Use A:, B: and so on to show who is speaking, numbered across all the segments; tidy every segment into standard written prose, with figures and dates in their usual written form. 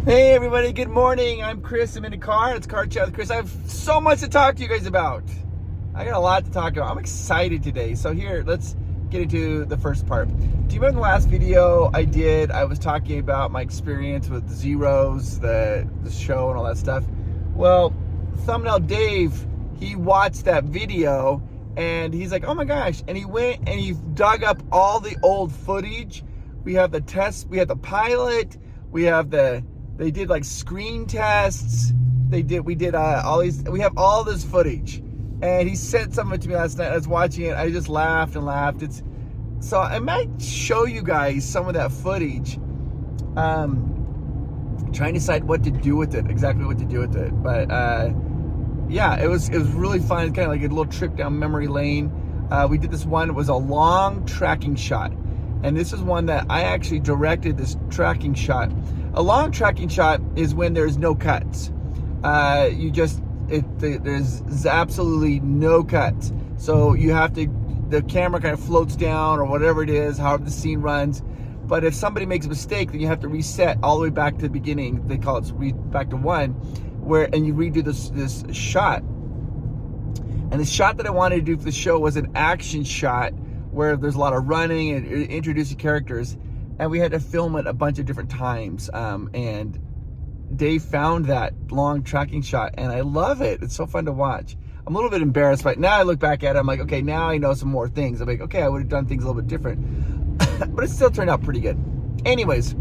A: Hey everybody, good morning. I'm Chris. I'm in the car. It's Car Chat with Chris. I have so much to talk to you guys about. I got a lot to talk about. I'm excited today. So here, let's get into the first part. Do you remember the last video I did? I was talking about my experience with Zeros, the show and all that stuff. Well, Thumbnail Dave, he watched that video and he's like, oh my gosh. And he went and he dug up all the old footage. We have the test, we have the pilot, we have they did like screen tests. We did all these, we have all this footage. And he sent some of it to me last night. I was watching it. I just laughed and laughed. So I might show you guys some of that footage. Trying to decide what to do with it, exactly what to do with it. But yeah, it was really fun. It's kind of like a little trip down memory lane. We did this one. It was a long tracking shot. And this is one that I actually directed, this tracking shot. A long tracking shot is when there's no cuts. There's absolutely no cuts. So you have to, the camera kind of floats down or whatever it is, however the scene runs. But if somebody makes a mistake, then you have to reset all the way back to the beginning. They call it back to one, and you redo this shot. And the shot that I wanted to do for the show was an action shot where there's a lot of running and introducing characters. And we had to film it a bunch of different times. And Dave found that long tracking shot and I love it. It's so fun to watch. I'm a little bit embarrassed, but now I look back at it, I'm like, okay, now I know some more things. I'm like, okay, I would have done things a little bit different. But it still turned out pretty good. Anyways,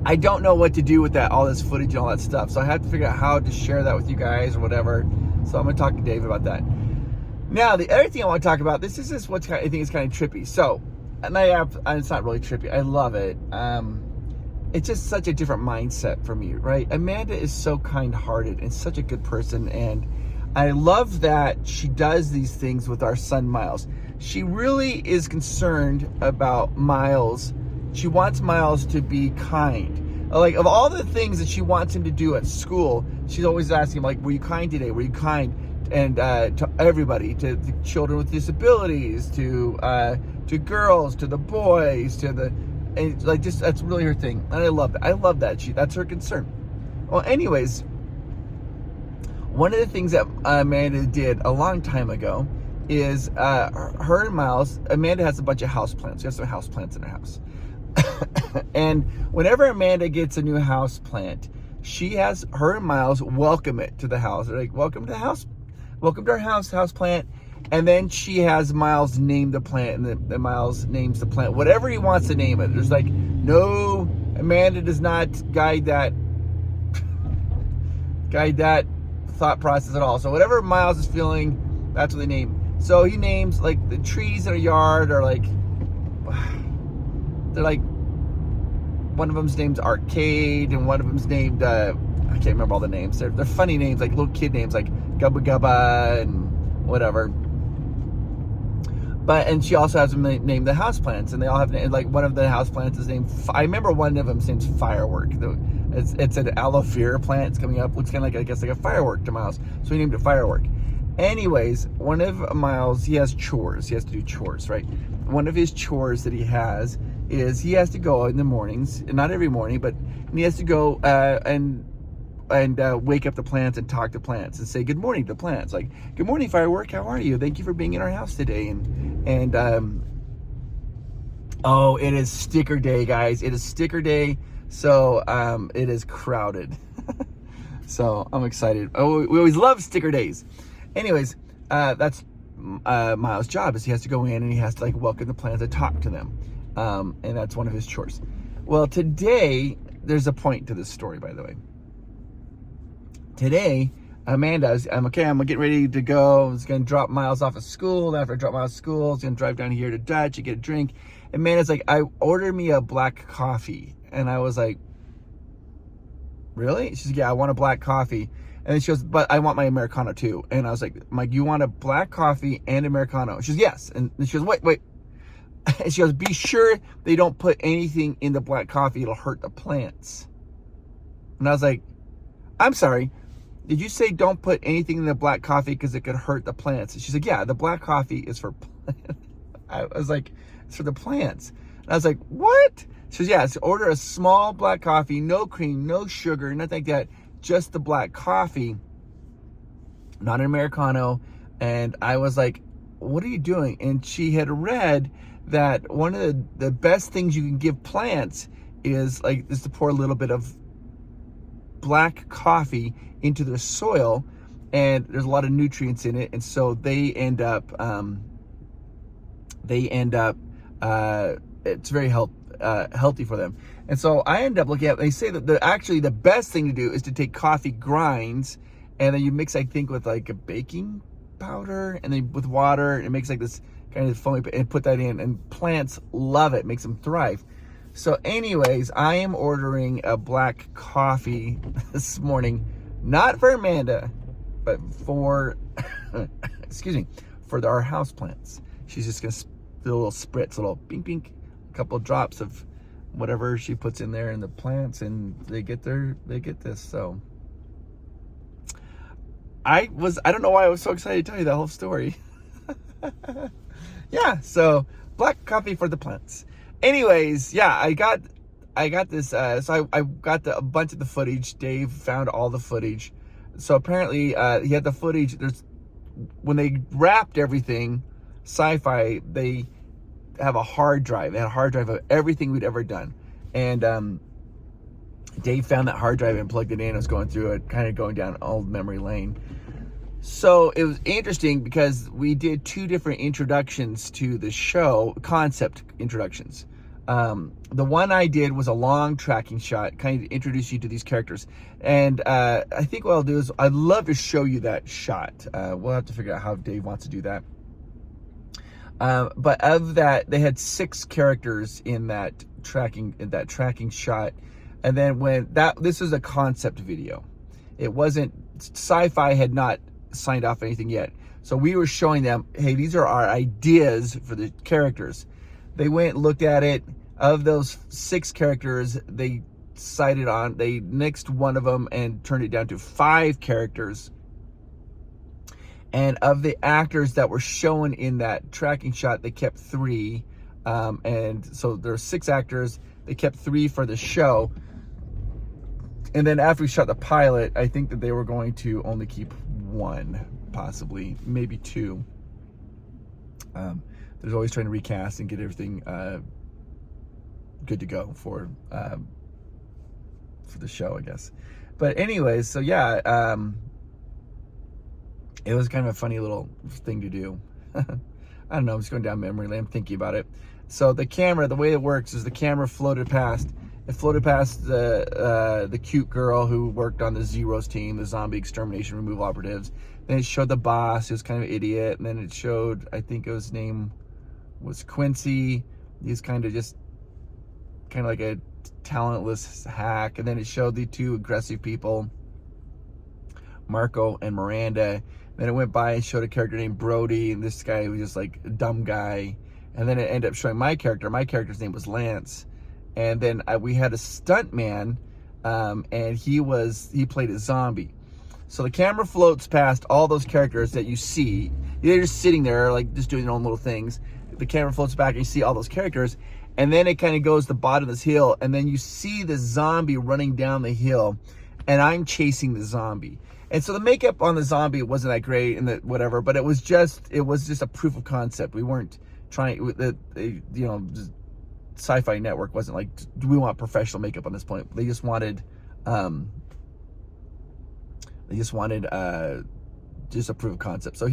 A: I don't know what to do with that, all this footage and all that stuff. So I have to figure out how to share that with you guys or whatever. So I'm gonna talk to Dave about that. Now, the other thing I want to talk about, this is just what I think is kind of trippy. So, and it's not really trippy. I love it. It's just such a different mindset for me, right? Amanda is so kind-hearted and such a good person. And I love that she does these things with our son, Miles. She really is concerned about Miles. She wants Miles to be kind. Like, of all the things that she wants him to do at school, she's always asking him, like, were you kind today? Were you kind? And to everybody, to the children with disabilities, to girls, to the boys, and like, just, that's really her thing. And I love that. I love that. That's her concern. Well, anyways, one of the things that Amanda did a long time ago is her and Miles, Amanda has a bunch of houseplants. She has some houseplants in her house. And whenever Amanda gets a new houseplant, she has her and Miles welcome it to the house. They're like, welcome to the house. Welcome to our house plant. And then she has Miles name the plant, and the Miles names the plant, whatever he wants to name it. There's like, no, Amanda does not guide that thought process at all. So whatever Miles is feeling, that's what they name. So he names, like, the trees in our yard are like, they're like, one of them's named Arcade, and one of them's named, I can't remember all the names. They're funny names, like little kid names, like Gubba Gubba and whatever. And she also has them named the houseplants, and they all have, like, one of the houseplants is named, I remember one of them's named Firework. It's an aloe vera plant. It's coming up, looks kind of like, I guess, like a firework to Miles. So he named it Firework. Anyways, one of Miles, he has chores. He has to do chores, right? One of his chores that he has is he has to go in the mornings, and not every morning, but he has to go and wake up the plants and talk to plants and say good morning to plants. Like, good morning, Firework. How are you? Thank you for being in our house today. Oh, it is sticker day, guys. It is sticker day. So it is crowded. So I'm excited. Oh, we always love sticker days. Anyways, that's Miles' job, is he has to go in and he has to, like, welcome the plants and talk to them. And that's one of his chores. Well, today, there's a point to this story, by the way. Today, Amanda's, I'm getting ready to go. I was going to drop Miles off at school. After I drop Miles at school, I was going to drive down here to Dutch and get a drink. Amanda's like, I ordered me a black coffee. And I was like, really? She's like, yeah, I want a black coffee. And then she goes, but I want my Americano too. And I was like, Mike, you want a black coffee and Americano? She goes, yes. And she goes, wait. And she goes, be sure they don't put anything in the black coffee. It'll hurt the plants. And I was like, I'm sorry. Did you say don't put anything in the black coffee because it could hurt the plants? And she's like, yeah, the black coffee is for plants. I was like, it's for the plants. And I was like, what? She says, yeah, so order a small black coffee, no cream, no sugar, nothing like that, just the black coffee, not an Americano. And I was like, what are you doing? And she had read that one of the best things you can give plants is to pour a little bit of black coffee into their soil, and there's a lot of nutrients in it, and so they end up it's very healthy for them. And so I end up looking at, they say that actually the best thing to do is to take coffee grinds, and then you mix, I think, with like a baking powder, and then with water, and it makes like this kind of foamy, and put that in, and plants love it, makes them thrive. So anyways, I am ordering a black coffee this morning, not for Amanda, but for, excuse me, for our house plants. She's just gonna do a little spritz, a little bink bink, a couple of drops of whatever she puts in there in the plants, and they get this. So I don't know why I was so excited to tell you that whole story. Yeah, so black coffee for the plants. Anyways, yeah, I got this, so I got a bunch of the footage. Dave found all the footage. So apparently, he had the footage. When they wrapped everything, Sci-Fi, they have a hard drive. They had a hard drive of everything we'd ever done. And Dave found that hard drive and plugged it in. I was going through it, kind of going down old memory lane. So it was interesting because we did 2 different introductions to the show, concept introductions. The one I did was a long tracking shot, kind of introduce you to these characters. And I think what I'll do is I'd love to show you that shot. We'll have to figure out how Dave wants to do that. But of that, they had 6 characters in that tracking shot. And then this was a concept video. It wasn't, Sci-Fi had not signed off anything yet. So we were showing them, hey, these are our ideas for the characters. They went, looked at it. Of those 6 characters, they nixed one of them and turned it down to 5 characters. And of the actors that were shown in that tracking shot, they kept 3. And so there were 6 actors. They kept 3 for the show. And then after we shot the pilot, I think that they were going to only keep 1, possibly, maybe 2. There's always trying to recast and get everything good to go for the show, I guess. But anyways, so yeah, it was kind of a funny little thing to do. I don't know, I'm just going down memory lane, I'm thinking about it. So the camera, the way it works is the camera floated past. It floated past the cute girl who worked on the Zeros team, the zombie extermination removal operatives. Then it showed the boss, who was kind of an idiot. And then it showed, I think his name was Quincy. He's kind of like a talentless hack. And then it showed the 2 aggressive people, Marco and Miranda. Then it went by and showed a character named Brody, and this guy was just like a dumb guy. And then it ended up showing my character. My character's name was Lance. And then we had a stunt man, and he played a zombie. So the camera floats past all those characters that you see. They're just sitting there, like just doing their own little things. The camera floats back and you see all those characters. And then it kind of goes to the bottom of this hill, and then you see the zombie running down the hill, and I'm chasing the zombie. And so the makeup on the zombie wasn't that great and whatever, but it was just a proof of concept. We weren't trying, Sci-Fi Network wasn't like, do we want professional makeup on this point? They just wanted just a proof of concept. So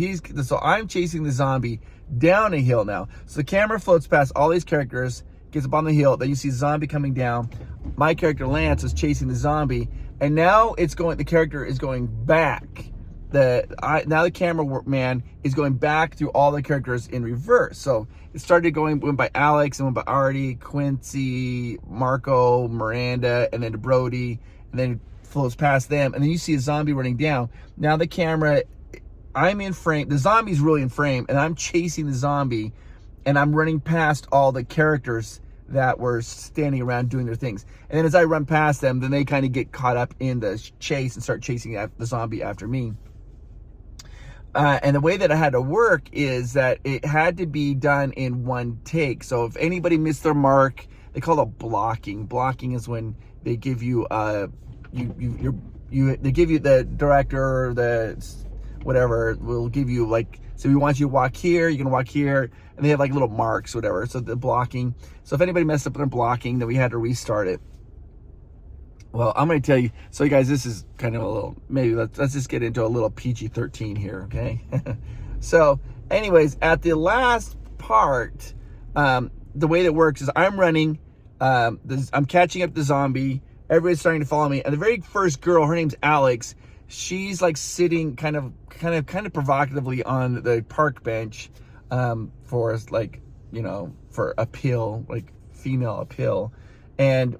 A: I'm chasing the zombie down a hill now. So the camera floats past all these characters, gets up on the hill, then you see zombie coming down. My character Lance is chasing the zombie, and now the character is going back. Now the cameraman is going back through all the characters in reverse. So it went by Alex, and went by Artie, Quincy, Marco, Miranda, and then to Brody, and then it flows past them, and then you see a zombie running down. Now the camera, I'm in frame, the zombie's really in frame, and I'm chasing the zombie, and I'm running past all the characters that were standing around doing their things. And then as I run past them, then they kind of get caught up in the chase and start chasing the zombie after me. And the way that it had to work is that it had to be done in one take. So if anybody missed their mark, they call it blocking. Blocking is when they give you they give you, the director or the whatever will give you, like, so we want you to walk here, you're gonna walk here, and they have like little marks, whatever. So the blocking. So if anybody messed up in their blocking, then we had to restart it. Well, I'm going to tell you, so you guys, this is kind of a little, maybe let's just get into a little PG-13 here, okay? So anyways, at the last part, the way that works is I'm running, I'm catching up the zombie, everybody's starting to follow me, and the very first girl, her name's Alex, she's like sitting kind of provocatively on the park bench, for like, you know, for a pill, like female appeal, and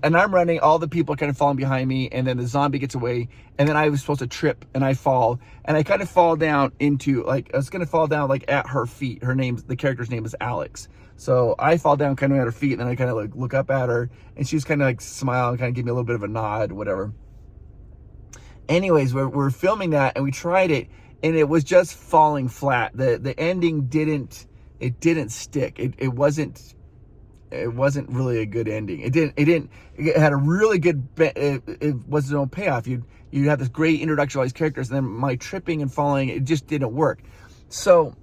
A: I'm running, all the people kind of falling behind me, and then the zombie gets away, and then I was supposed to trip, and I fall, and I kind of fall down into, like, I was going to fall down, like, at her feet. The character's name is Alex. So I fall down kind of at her feet, and then I kind of, like, look up at her, and she's kind of, like, smile and kind of give me a little bit of a nod, whatever. Anyways, we're filming that, and we tried it, and it was just falling flat. The ending didn't stick. It wasn't really a good ending. It had a really good, it was no payoff. You had this great introduction to all these characters, and then my tripping and falling, it just didn't work. So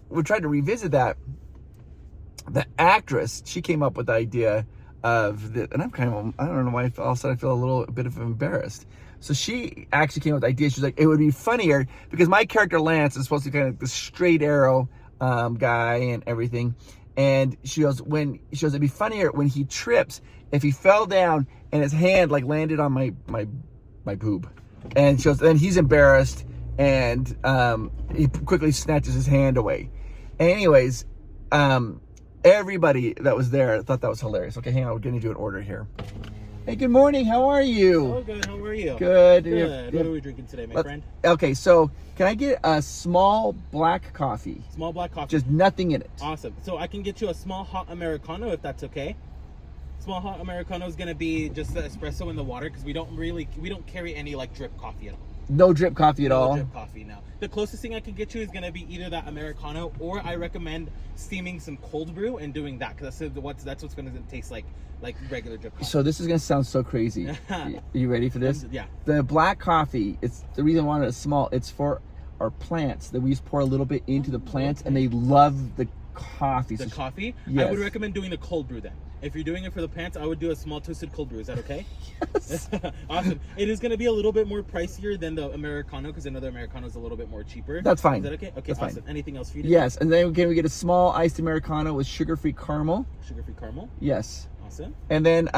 A: we tried to revisit that. The actress, she came up with the idea of the, and I don't know why all of a sudden I feel a little bit of embarrassed. So she actually came up with the idea. She's like, it would be funnier because my character Lance is supposed to be kind of the straight arrow guy and everything. And she goes, it'd be funnier when he trips if he fell down and his hand like landed on my boob. And she goes, then he's embarrassed and he quickly snatches his hand away. Anyways, everybody that was there thought that was hilarious. Okay, hang on, we're gonna do an order here. Hey, good morning. How are you?
B: Oh, good. How are you?
A: Good.
B: Good. What are we drinking today, my friend?
A: Okay, so can I get a small black coffee?
B: Small black coffee.
A: Just nothing in it.
B: Awesome. So I can get you a small hot Americano if that's okay. Small hot Americano is gonna be just the espresso in the water because we don't carry any like drip coffee at all.
A: No drip coffee at all?
B: No drip coffee, no. The closest thing I can get you is gonna be either that Americano or I recommend steaming some cold brew and doing that because that's what's gonna taste like regular drip coffee.
A: So this is gonna sound so crazy. You ready for this?
B: Yeah.
A: The black coffee, it's the reason I wanted it small, it's for our plants that we just pour a little bit into the plants and they love the coffee.
B: The coffee?
A: Yes.
B: I would recommend doing the cold brew then. If you're doing it for the plants, I would do a small toasted cold brew. Is that okay?
A: Yes.
B: Awesome. It is going to be a little bit more pricier than the Americano because another Americano is a little bit more cheaper.
A: That's fine.
B: Is that okay? Okay,
A: that's
B: awesome.
A: fine.
B: Anything else for you?
A: Yes, and then can we get a small iced Americano with sugar-free caramel?
B: Sugar-free caramel?
A: Yes.
B: Awesome.
A: And then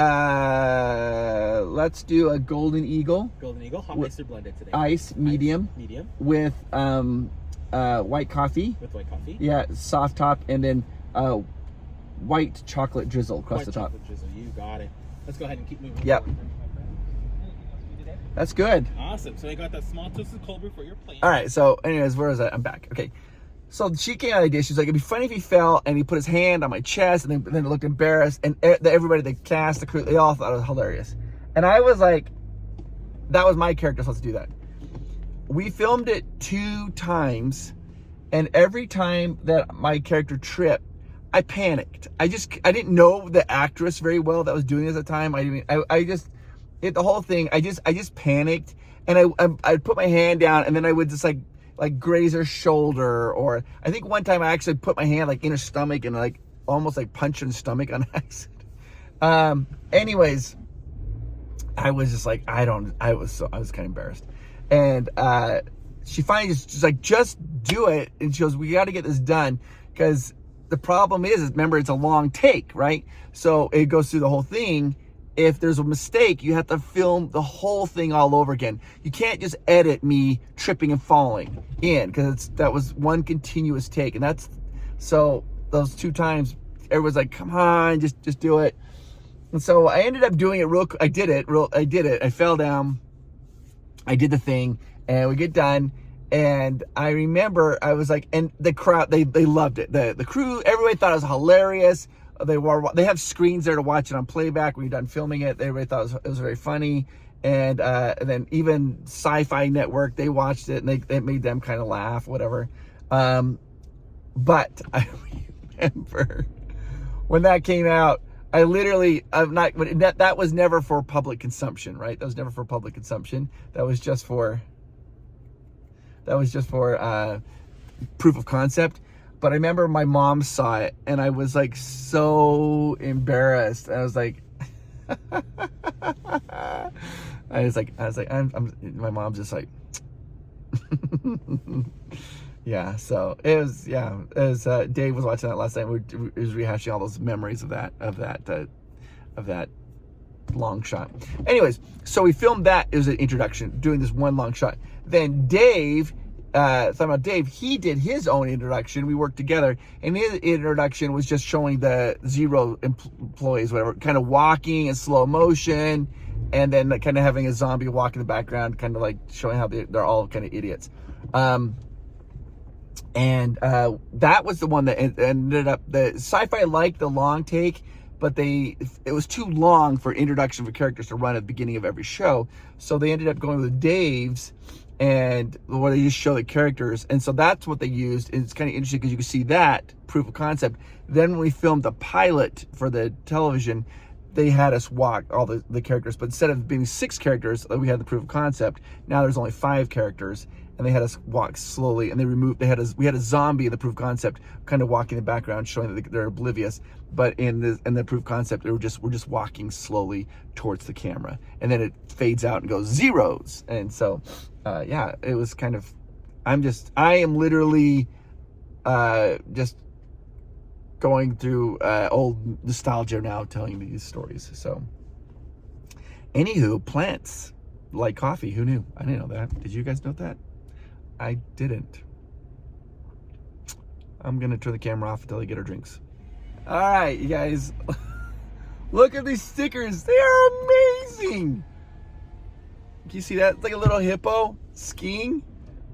A: let's do a Golden Eagle.
B: Golden Eagle, hot iced or blended today?
A: Ice, medium.
B: Ice, medium.
A: With white coffee.
B: With white coffee?
A: Yeah, soft top, and then white chocolate drizzle across the top.
B: White chocolate drizzle, you got it. Let's go ahead and keep moving
A: Yep.
B: forward. Anything else for you today?
A: That's good.
B: Awesome. So I got that small toasted cold brew for your plate.
A: All right, so anyways, where is that? I'm back. Okay. So she came out of the idea. She's like, it'd be funny if he fell and he put his hand on my chest and then it looked embarrassed. And everybody, the cast, the crew, they all thought it was hilarious. And I was like, that was my character supposed to do that. We filmed it 2 times. And every time that my character tripped, I panicked. I didn't know the actress very well that was doing it at the time. The whole thing, I just panicked. And I'd put my hand down and then I would just like graze her shoulder, or I think one time I actually put my hand like in her stomach and like almost like punch her in the stomach on accident. Anyways, I was just like, I was kind of embarrassed. And she finally just like, just do it. And she goes, we got to get this done because the problem is remember, it's a long take, right? So it goes through the whole thing. If there's a mistake, you have to film the whole thing all over again. You can't just edit me tripping and falling in because that was one continuous take. And so those 2 times, everyone's like, come on, just do it. And so I ended up doing it I did it. I fell down. I did the thing and we get done. And I remember I was like, and the crowd, they loved it. The crew, everybody thought it was hilarious. they have screens there to watch it on playback when you're done filming it. Everybody thought it was very funny. And then even Sci-Fi Network, they watched it and it made them kind of laugh, whatever. But I remember when that came out, that was never for public consumption, right? That was never for public consumption. That was just for proof of concept. But I remember my mom saw it and I was like so embarrassed. I was like, my mom's just like, yeah. So it was Dave was watching that last night. He was rehashing all those memories of that long shot. Anyways, so we filmed that. It was an introduction, doing this one long shot. Then Dave, talking about Dave, he did his own introduction. We worked together, and his introduction was just showing the Zero employees, whatever, kind of walking in slow motion, and then kind of having a zombie walk in the background, kind of like showing how they're all kind of idiots. And that was the one that ended up, the Sci-Fi liked the long take, but it was too long for introduction for characters to run at the beginning of every show. So they ended up going with Dave's, and where they just show the characters. And so that's what they used. And it's kind of interesting because you can see that proof of concept. Then when we filmed the pilot for the television, they had us walk all the characters, but instead of being 6 characters, we had the proof of concept. Now there's only 5 characters, and they had us walk slowly. And we had a zombie in the proof of concept, kind of walking in the background, showing that they're oblivious. But in the proof of concept, we're just walking slowly towards the camera, and then it fades out and goes zeros. And so, it was kind of. I am literally, just going through old nostalgia now, telling these stories. So, anywho, plants like coffee. Who knew? I didn't know that. Did you guys know that? I didn't. I'm gonna turn the camera off until they get our drinks. All right, you guys. Look at these stickers. They are amazing. Can you see that? It's like a little hippo skiing.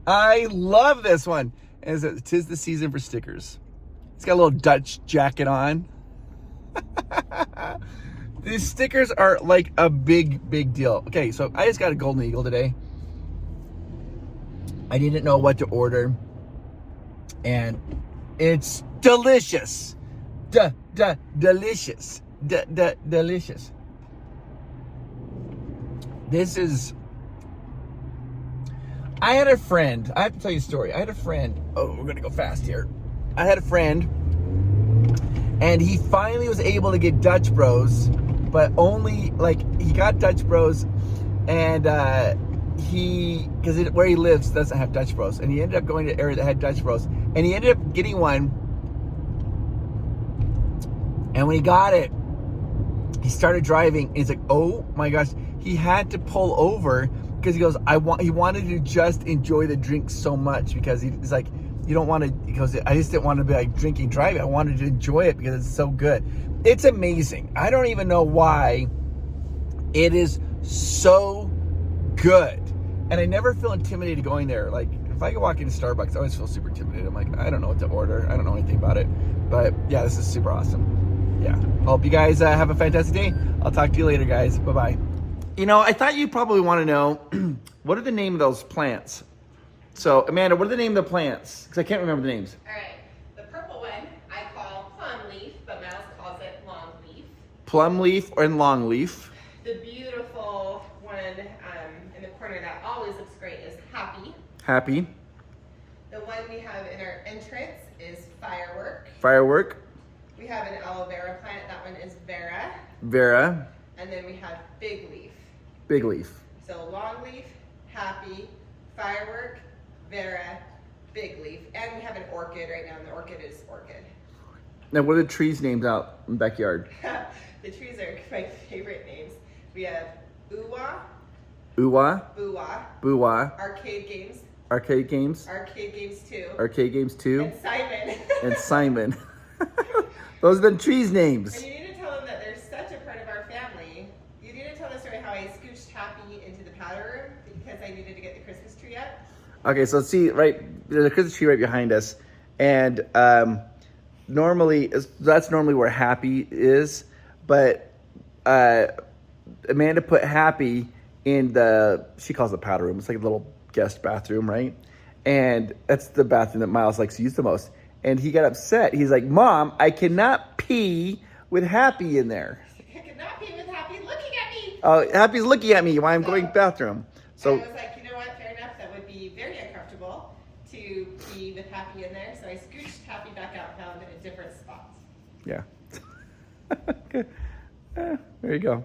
A: I love this one. And it 'tis the season for stickers. It's got a little Dutch jacket on. These stickers are like a big deal. Okay, so I just got a Golden Eagle today. I didn't know what to order. And it's delicious. Delicious. Delicious. I had a friend. I have to tell you a story. I had a friend. Oh, we're going to go fast here. I had a friend, and he finally was able to get Dutch Bros, but only, he got Dutch Bros, and because where he lives doesn't have Dutch Bros, and he ended up going to an area that had Dutch Bros, and he ended up getting one, and when he got it, he started driving, and he's like, oh my gosh, he had to pull over, because he goes, he wanted to just enjoy the drink so much, because he's like, you don't want to, because I just didn't want to be like drinking, driving. I wanted to enjoy it because it's so good. It's amazing. I don't even know why it is so good. And I never feel intimidated going there. Like, if I go walk into Starbucks, I always feel super intimidated. I'm like, I don't know what to order. I don't know anything about it. But yeah, this is super awesome. Yeah. Hope you guys have a fantastic day. I'll talk to you later, guys. Bye-bye. You know, I thought you probably want to know, what are the name of those plants? So, Amanda, what are the name of the plants? Because I can't remember the names.
C: All right. The purple one I call plum leaf, but Miles calls it long leaf.
A: Plum leaf and long leaf.
C: The beautiful one in the corner that always looks great is happy.
A: Happy.
C: The one we have in our entrance is firework.
A: Firework.
C: We have an aloe vera plant. That one is Vera.
A: Vera.
C: And then we have big leaf.
A: Big leaf.
C: So long leaf, happy, firework, Vera, big leaf, and we have an orchid right now, and the orchid is orchid.
A: Now, what are the trees named out in the backyard?
C: The trees are my favorite names. We have Uwa,
A: Uwa,
C: Buwa,
A: Buwa,
C: Arcade Games,
A: Arcade Games,
C: Arcade Games 2,
A: Arcade Games 2,
C: and Simon.
A: and Simon. Those are the trees' names.
C: And you need to tell them that they're such a part of our family. You need to tell the story how I scooched Happy into the powder room because I needed to get the Christmas tree up.
A: Okay, so see, there's a Christmas tree right behind us, and that's normally where Happy is, but Amanda put Happy in she calls it powder room. It's like a little guest bathroom, right? And that's the bathroom that Miles likes to use the most. And he got upset. He's like, Mom, I cannot pee with Happy in there.
C: I could not be with Happy looking at me.
A: Oh, Happy's looking at me while I'm going bathroom. So
C: I was like, you know what, fair enough. That would be very uncomfortable to be with Happy in there. So I scooched Happy back out, found a different spot.
A: yeah. There you go.